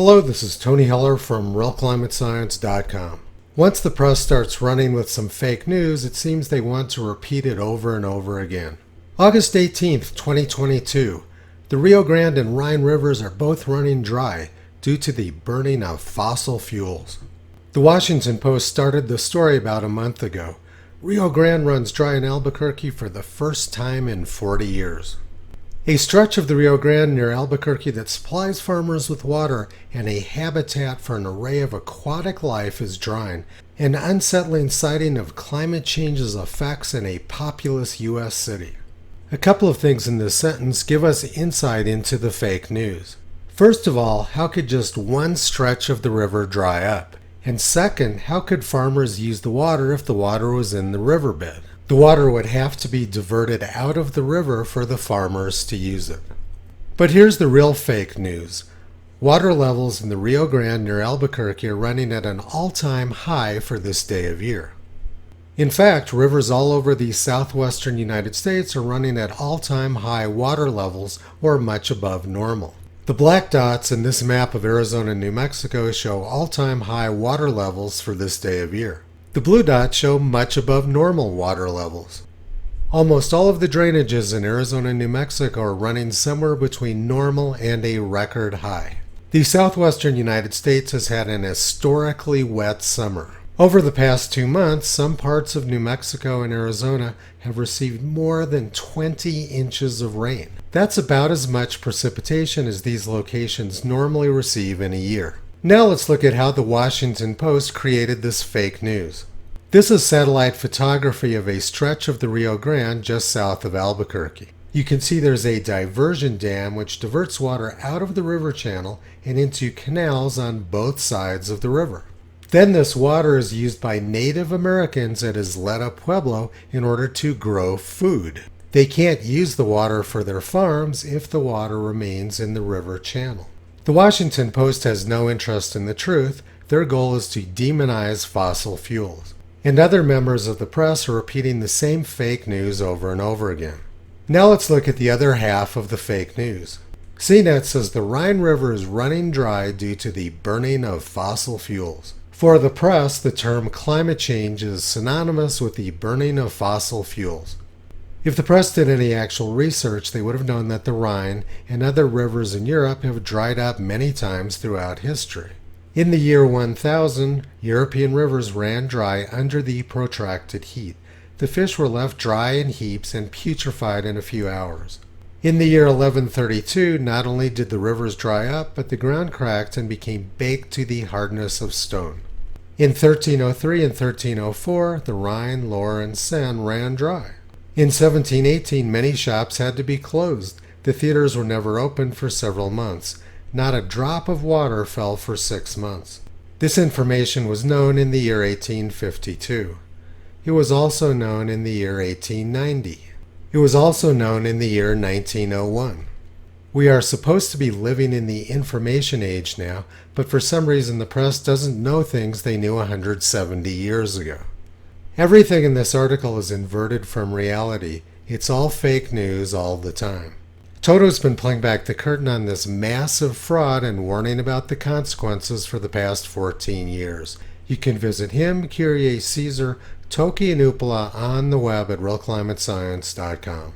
Hello, this is Tony Heller from realclimatescience.com. Once the press starts running with some fake news, it seems they want to repeat it over and over again. August 18th, 2022. The Rio Grande and Rhine rivers are both running dry due to the burning of fossil fuels. The Washington Post started the story about a month ago. Rio Grande runs dry in Albuquerque for the first time in 40 years. A stretch of the Rio Grande near Albuquerque that supplies farmers with water and a habitat for an array of aquatic life is drying, an unsettling sighting of climate change's effects in a populous U.S. city. A couple of things in this sentence give us insight into the fake news. First of all, how could just one stretch of the river dry up? And second, how could farmers use the water if the water was in the riverbed? The water would have to be diverted out of the river for the farmers to use it. But here's the real fake news. Water levels in the Rio Grande near Albuquerque are running at an all-time high for this day of year. In fact, rivers all over the southwestern United States are running at all-time high water levels or much above normal. The black dots in this map of Arizona and New Mexico show all-time high water levels for this day of year. The blue dots show much above normal water levels. Almost all of the drainages in Arizona and New Mexico are running somewhere between normal and a record high. The southwestern United States has had an historically wet summer. Over the past 2 months, some parts of New Mexico and Arizona have received more than 20 inches of rain. That's about as much precipitation as these locations normally receive in a year. Now let's look at how the Washington Post created this fake news. This is satellite photography of a stretch of the Rio Grande just south of Albuquerque. You can see there's a diversion dam which diverts water out of the river channel and into canals on both sides of the river. Then this water is used by Native Americans at Isleta Pueblo in order to grow food. They can't use the water for their farms if the water remains in the river channel. The Washington Post has no interest in the truth. Their goal is to demonize fossil fuels. And other members of the press are repeating the same fake news over and over again. Now let's look at the other half of the fake news. CNET says the Rhine River is running dry due to the burning of fossil fuels. For the press, the term climate change is synonymous with the burning of fossil fuels. If the press did any actual research, they would have known that the Rhine and other rivers in Europe have dried up many times throughout history. In the year 1000, European rivers ran dry under the protracted heat. The fish were left dry in heaps and putrefied in a few hours. In the year 1132, not only did the rivers dry up, but the ground cracked and became baked to the hardness of stone. In 1303 and 1304, the Rhine, Loire, and Seine ran dry. In 1718, many shops had to be closed. The theaters were never opened for several months. Not a drop of water fell for 6 months. This information was known in the year 1852. It was also known in the year 1890. It was also known in the year 1901. We are supposed to be living in the information age now, but for some reason the press doesn't know things they knew 170 years ago. Everything in this article is inverted from reality. It's all fake news all the time. Toto's been pulling back the curtain on this massive fraud and warning about the consequences for the past 14 years. You can visit him, Kyrie Caesar, Toki and Upala on the web at realclimatescience.com.